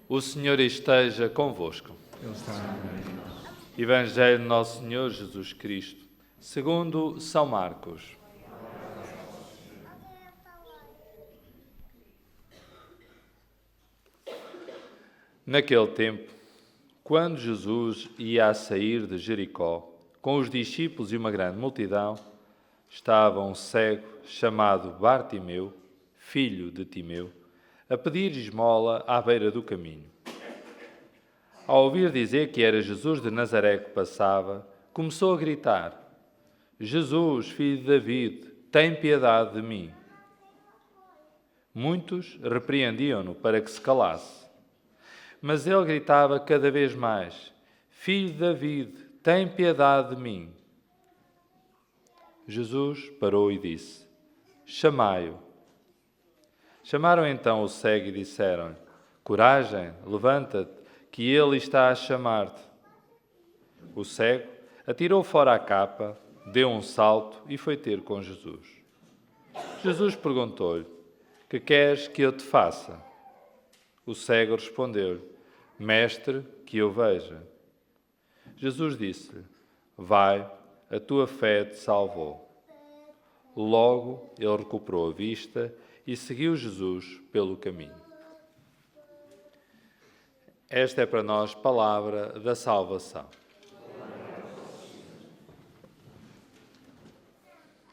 O Senhor esteja convosco. Ele está no meio. Evangelho de Nosso Senhor Jesus Cristo, segundo São Marcos. Naquele tempo, quando Jesus ia a sair de Jericó, com os discípulos e uma grande multidão, estava um cego chamado Bartimeu, filho de Timeu, a pedir esmola à beira do caminho. Ao ouvir dizer que era Jesus de Nazaré que passava, começou a gritar: Jesus, filho de David, tem piedade de mim. Muitos repreendiam-no para que se calasse. Mas ele gritava cada vez mais: Filho de David, tem piedade de mim. Jesus parou e disse: Chamai-o. Chamaram então o cego e disseram-lhe: Coragem, levanta-te, que ele está a chamar-te. O cego atirou fora a capa, deu um salto e foi ter com Jesus. Jesus perguntou-lhe: Que queres que eu te faça? O cego respondeu-lhe: Mestre, que eu veja. Jesus disse-lhe: Vai, a tua fé te salvou. Logo ele recuperou a vista e seguiu Jesus pelo caminho. Esta é para nós palavra da salvação.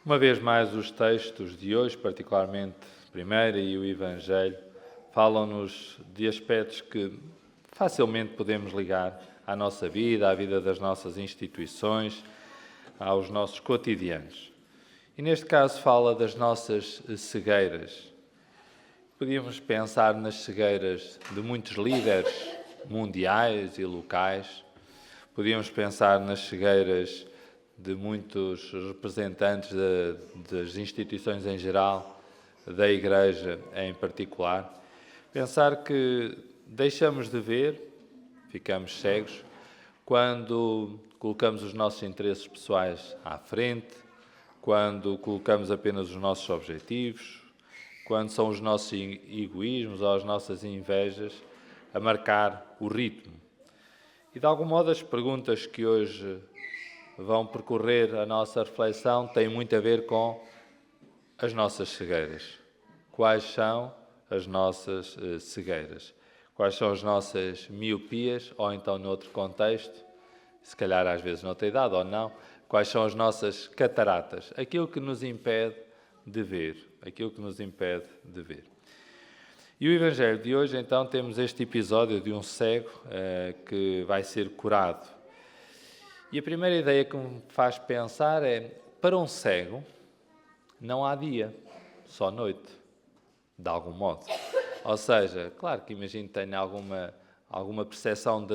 Uma vez mais, os textos de hoje, particularmente a primeira e o Evangelho, falam-nos de aspectos que facilmente podemos ligar à nossa vida, à vida das nossas instituições, aos nossos cotidianos. E neste caso fala das nossas cegueiras. Podíamos pensar nas cegueiras de muitos líderes mundiais e locais. Podíamos pensar nas cegueiras de muitos representantes das instituições em geral, da Igreja em particular. Pensar que deixamos de ver, ficamos cegos, quando colocamos os nossos interesses pessoais à frente, quando colocamos apenas os nossos objetivos, quando são os nossos egoísmos ou as nossas invejas a marcar o ritmo. E de algum modo as perguntas que hoje vão percorrer a nossa reflexão têm muito a ver com as nossas cegueiras. Quais são as nossas cegueiras? Quais são as nossas miopias, ou então noutro contexto, se calhar às vezes noutra idade ou não, quais são as nossas cataratas? Aquilo que nos impede de ver. Aquilo que nos impede de ver. E o Evangelho de hoje, então, temos este episódio de um cego que vai ser curado. E a primeira ideia que me faz pensar é, para um cego, não há dia, só noite, de algum modo. Ou seja, claro que imagino que tenha alguma percepção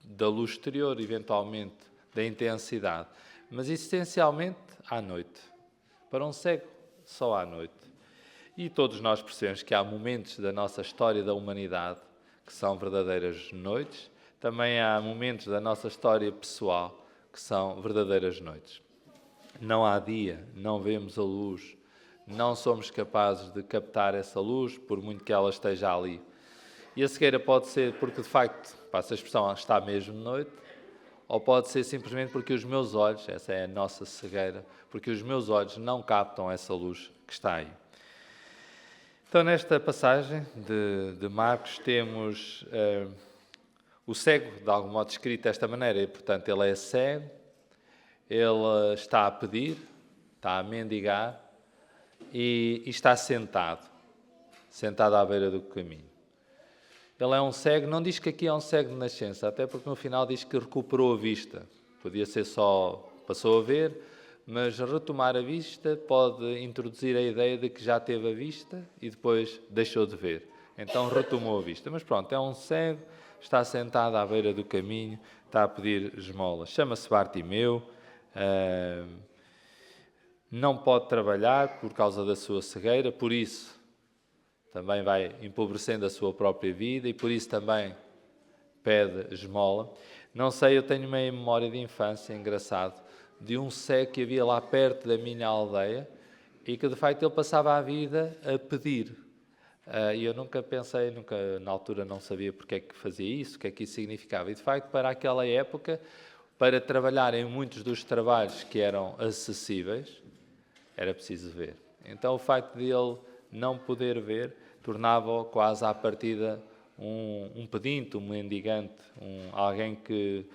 da luz exterior, eventualmente, da intensidade, mas essencialmente à noite. Para um cego, só à noite. E todos nós percebemos que há momentos da nossa história da humanidade que são verdadeiras noites, também há momentos da nossa história pessoal que são verdadeiras noites. Não há dia, não vemos a luz, não somos capazes de captar essa luz, por muito que ela esteja ali. E a cegueira pode ser porque, de facto, passa a expressão, está mesmo de noite, ou pode ser simplesmente porque os meus olhos, essa é a nossa cegueira, porque os meus olhos não captam essa luz que está aí. Então, nesta passagem de Marcos, temos o cego, de algum modo, escrito desta maneira. E, portanto, ele é cego, ele está a pedir, está a mendigar e está sentado à beira do caminho. Ele é um cego, não diz que aqui é um cego de nascença, até porque no final diz que recuperou a vista. Podia ser só, passou a ver, mas retomar a vista pode introduzir a ideia de que já teve a vista e depois deixou de ver. Então retomou a vista. Mas pronto, é um cego, está sentado à beira do caminho, está a pedir esmola. Chama-se Bartimeu, não pode trabalhar por causa da sua cegueira, por isso também vai empobrecendo a sua própria vida e por isso também pede esmola. Não sei, eu tenho uma memória de infância, engraçado, de um cego que havia lá perto da minha aldeia e que, de facto, ele passava a vida a pedir. E eu nunca pensei, na altura não sabia porque é que fazia isso, o que é que isso significava. E, de facto, para aquela época, para trabalhar em muitos dos trabalhos que eram acessíveis, era preciso ver. Então, o facto de ele não poder ver tornava-o quase à partida um pedinte, um mendigante, alguém que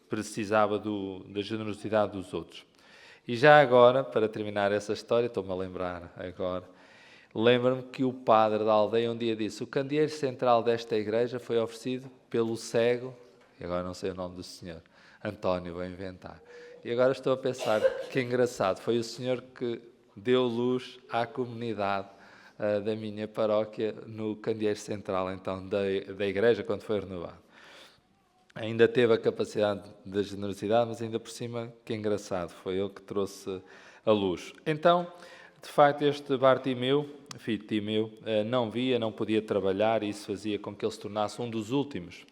precisava da generosidade dos outros. E já agora, para terminar essa história, estou-me a lembrar agora, lembro-me que o padre da aldeia um dia disse: o candeeiro central desta igreja foi oferecido pelo cego, e agora não sei o nome do senhor, António, vou inventar. E agora estou a pensar que engraçado, foi o senhor que deu luz à comunidade da minha paróquia no candeeiro central, então, da igreja, quando foi renovado. Ainda teve a capacidade da generosidade, mas ainda por cima, que engraçado, foi ele que trouxe a luz. Então, de facto, este Bartimeu, filho de Timeu, não via, não podia trabalhar, e isso fazia com que ele se tornasse um dos últimos,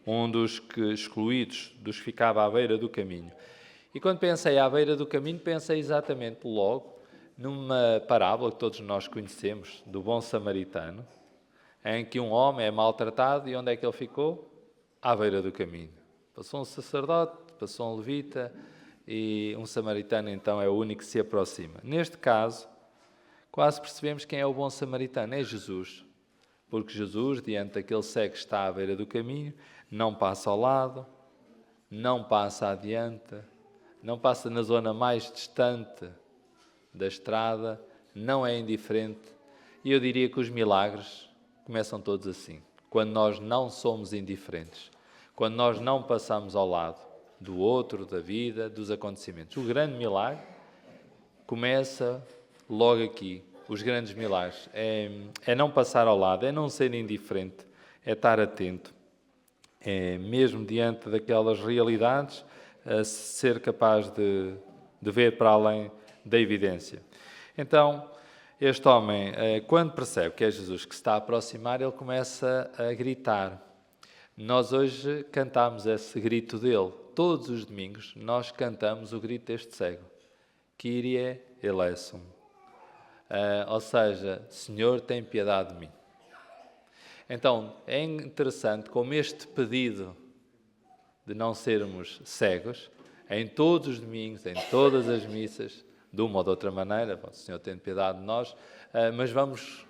um dos excluídos, dos que ficava à beira do caminho. E quando pensei à beira do caminho, pensei exatamente logo numa parábola que todos nós conhecemos, do bom samaritano, em que um homem é maltratado e onde é que ele ficou? À beira do caminho. Passou um sacerdote, passou um levita e um samaritano então é o único que se aproxima. Neste caso, quase percebemos quem é o bom samaritano, é Jesus. Porque Jesus, diante daquele cego que está à beira do caminho, não passa ao lado, não passa adiante, não passa na zona mais distante da estrada, não é indiferente. E eu diria que os milagres começam todos assim. Quando nós não somos indiferentes, quando nós não passamos ao lado do outro, da vida, dos acontecimentos. O grande milagre começa logo aqui. Os grandes milagres é não passar ao lado, é não ser indiferente, é estar atento, é mesmo diante daquelas realidades, ser capaz de ver para além da evidência. Então, este homem, quando percebe que é Jesus que se está a aproximar, ele começa a gritar. Nós hoje cantamos esse grito dele. Todos os domingos nós cantamos o grito deste cego. Kyrie eleison. Ou seja, Senhor, tem piedade de mim. Então, é interessante como este pedido de não sermos cegos, em todos os domingos, em todas as missas, de uma ou de outra maneira, o Senhor tem piedade de nós, mas vamos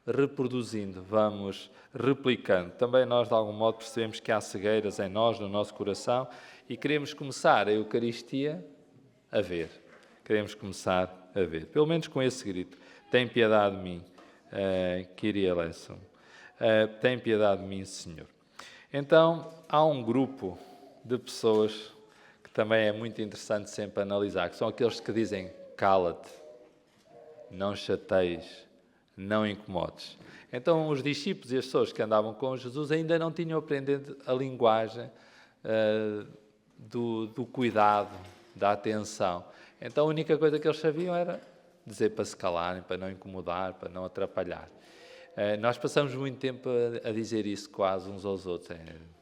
reproduzindo, vamos replicando. Também nós, de algum modo, percebemos que há cegueiras em nós, no nosso coração, e queremos começar a Eucaristia a ver. Queremos começar a ver. Pelo menos com esse grito. Tem piedade de mim, Kyrie eleison. Tem piedade de mim, Senhor. Então, há um grupo de pessoas que também é muito interessante sempre analisar, que são aqueles que dizem: cala-te, não chateies, não incomodes. Então, os discípulos e as pessoas que andavam com Jesus ainda não tinham aprendido a linguagem do cuidado, da atenção. Então, a única coisa que eles sabiam era dizer para se calarem, para não incomodar, para não atrapalhar. Nós passamos muito tempo a dizer isso quase uns aos outros.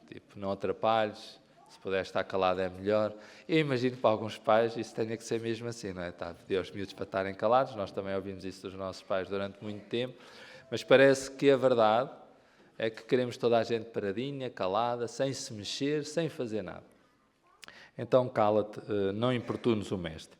Tipo, não atrapalhes, se puder estar calado é melhor. Eu imagino que para alguns pais isso tenha que ser mesmo assim, não é? Pedir aos miúdos para estarem calados, nós também ouvimos isso dos nossos pais durante muito tempo, mas parece que a verdade é que queremos toda a gente paradinha, calada, sem se mexer, sem fazer nada. Então cala-te, não importunes o mestre.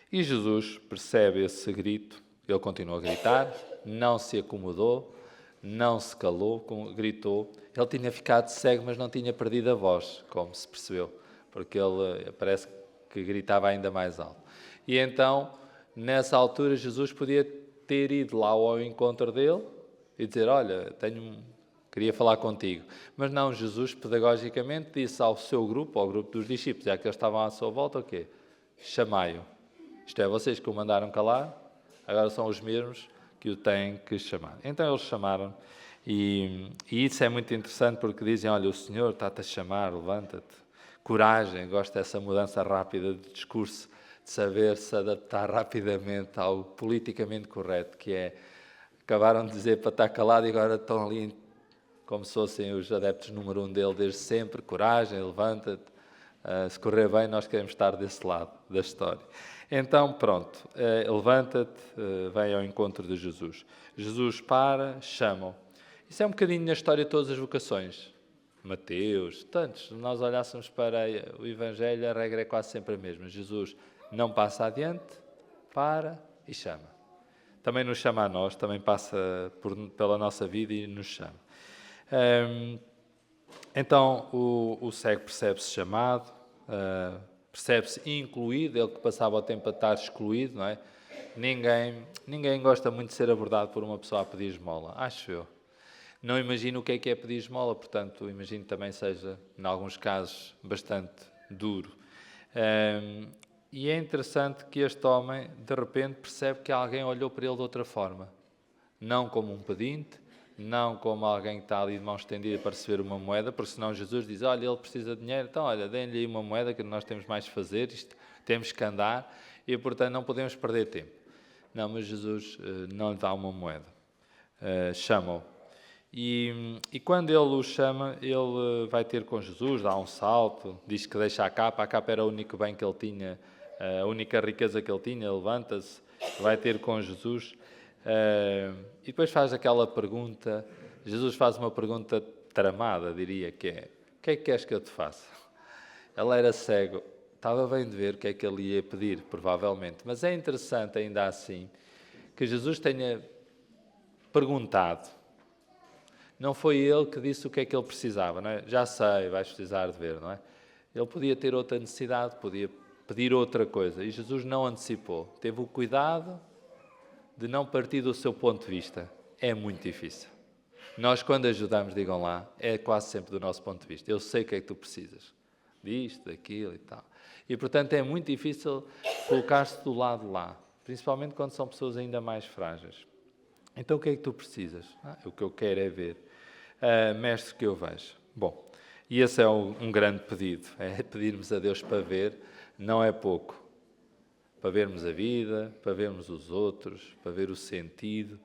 E Jesus percebe esse grito, ele continuou a gritar, não se acomodou, não se calou, gritou. Ele tinha ficado cego, mas não tinha perdido a voz, como se percebeu, porque ele parece que gritava ainda mais alto. E então, nessa altura, Jesus podia ter ido lá ao encontro dele e dizer: olha, queria falar contigo. Mas não, Jesus, pedagogicamente, disse ao seu grupo, ao grupo dos discípulos, já que eles estavam à sua volta, o quê? Chamai-o. Isto é, vocês que o mandaram calar, agora são os mesmos que o têm que chamar. Então eles chamaram, e isso é muito interessante porque dizem: olha, o Senhor está-te a chamar, levanta-te. Coragem, gosto dessa mudança rápida de discurso, de saber se adaptar rapidamente ao politicamente correto, que é, acabaram de dizer para estar calado e agora estão ali como se fossem os adeptos número 1 dele desde sempre: coragem, levanta-te. Se correr bem, nós queremos estar desse lado da história. Então, pronto, levanta-te, vem ao encontro de Jesus. Jesus para, chama-o. Isso é um bocadinho na história de todas as vocações. Mateus, tantos. Se nós olhássemos para o Evangelho, a regra é quase sempre a mesma. Jesus não passa adiante, para e chama. Também nos chama a nós, também passa pela nossa vida e nos chama. Então, o cego percebe-se chamado, percebe-se incluído, ele que passava o tempo a estar excluído, não é? Ninguém gosta muito de ser abordado por uma pessoa a pedir esmola, acho eu. Não imagino o que é pedir esmola, portanto, imagino que também seja, em alguns casos, bastante duro. E é interessante que este homem, de repente, percebe que alguém olhou para ele de outra forma. Não como um pedinte, não como alguém que está ali de mão estendida para receber uma moeda, porque senão Jesus diz, olha, ele precisa de dinheiro, então, olha, deem-lhe aí uma moeda que nós temos mais de fazer, temos que andar, e, portanto, não podemos perder tempo. Não, mas Jesus não lhe dá uma moeda. Chama-o. E quando ele o chama, ele vai ter com Jesus, dá um salto, diz que deixa a capa era o único bem que ele tinha, a única riqueza que ele tinha, levanta-se, vai ter com Jesus, e depois faz aquela pergunta, Jesus faz uma pergunta tramada, diria, que é, o que é que queres que eu te faça? Ele era cego, estava bem de ver o que é que ele ia pedir, provavelmente, mas é interessante ainda assim, que Jesus tenha perguntado. Não foi ele que disse o que é que ele precisava, não é? Já sei, vais precisar de ver, não é? Ele podia ter outra necessidade, podia pedir outra coisa. E Jesus não antecipou. Teve o cuidado de não partir do seu ponto de vista. É muito difícil. Nós, quando ajudamos, digam lá, é quase sempre do nosso ponto de vista. Eu sei o que é que tu precisas. Disto, daquilo e tal. E, portanto, é muito difícil colocar-se do lado lá. Principalmente quando são pessoas ainda mais frágeis. Então, o que é que tu precisas? O que eu quero é ver. Mestre, que eu vejo. Bom, e esse é um grande pedido. É pedirmos a Deus para ver, não é pouco. Para vermos a vida, para vermos os outros, para ver o sentido.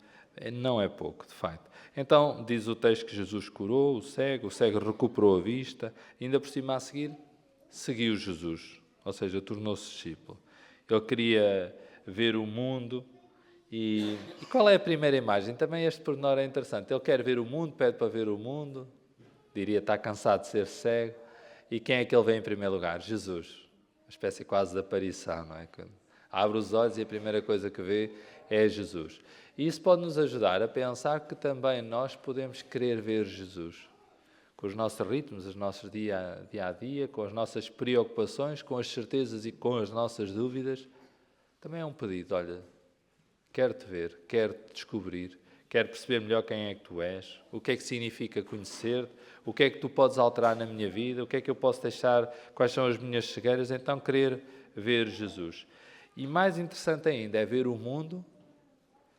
Não é pouco, de facto. Então, diz o texto que Jesus curou o cego recuperou a vista, e ainda por cima a seguir, seguiu Jesus. Ou seja, tornou-se discípulo. Ele queria ver o mundo. E qual é a primeira imagem? Também este pormenor é interessante. Ele quer ver o mundo, pede para ver o mundo. Diria, está cansado de ser cego. E quem é que ele vê em primeiro lugar? Jesus. Uma espécie quase de aparição, não é? Quando abre os olhos e a primeira coisa que vê é Jesus. E isso pode nos ajudar a pensar que também nós podemos querer ver Jesus. Com os nossos ritmos, os nossos dia a dia, com as nossas preocupações, com as certezas e com as nossas dúvidas. Também é um pedido, olha... Quero-te ver, quero-te descobrir, quero perceber melhor quem é que tu és, o que é que significa conhecer-te, o que é que tu podes alterar na minha vida, o que é que eu posso deixar, quais são as minhas cegueiras, então querer ver Jesus. E mais interessante ainda é ver o mundo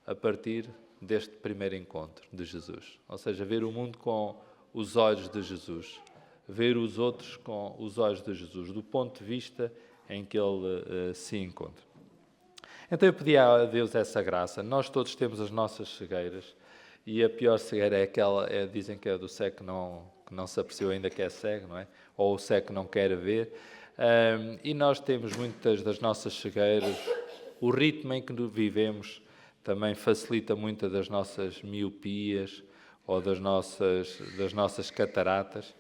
a partir deste primeiro encontro de Jesus. Ou seja, ver o mundo com os olhos de Jesus, ver os outros com os olhos de Jesus, do ponto de vista em que ele se encontra. Então eu pedi a Deus essa graça. Nós todos temos as nossas cegueiras e a pior cegueira é aquela, dizem que é do cego que não se apreciou ainda que é cego, não é? Ou o cego que não quer ver. E nós temos muitas das nossas cegueiras. O ritmo em que vivemos também facilita muitas das nossas miopias ou das nossas cataratas.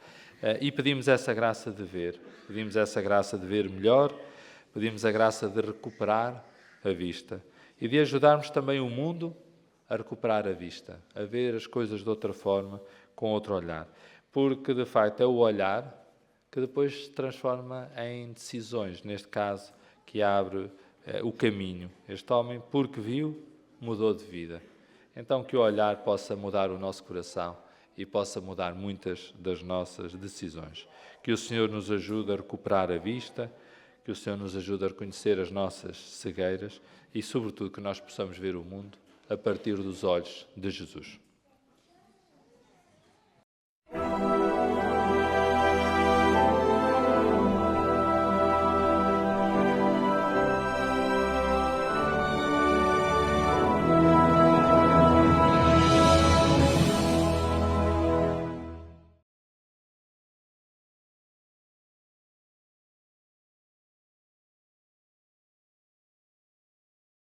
E pedimos essa graça de ver. Pedimos essa graça de ver melhor. Pedimos a graça de recuperar a vista e de ajudarmos também o mundo a recuperar a vista, a ver as coisas de outra forma, com outro olhar. Porque, de facto, é o olhar que depois se transforma em decisões, neste caso, que abre o caminho. Este homem, porque viu, mudou de vida. Então, que o olhar possa mudar o nosso coração e possa mudar muitas das nossas decisões. Que o Senhor nos ajude a recuperar a vista, que o Senhor nos ajude a reconhecer as nossas cegueiras e, sobretudo, que nós possamos ver o mundo a partir dos olhos de Jesus.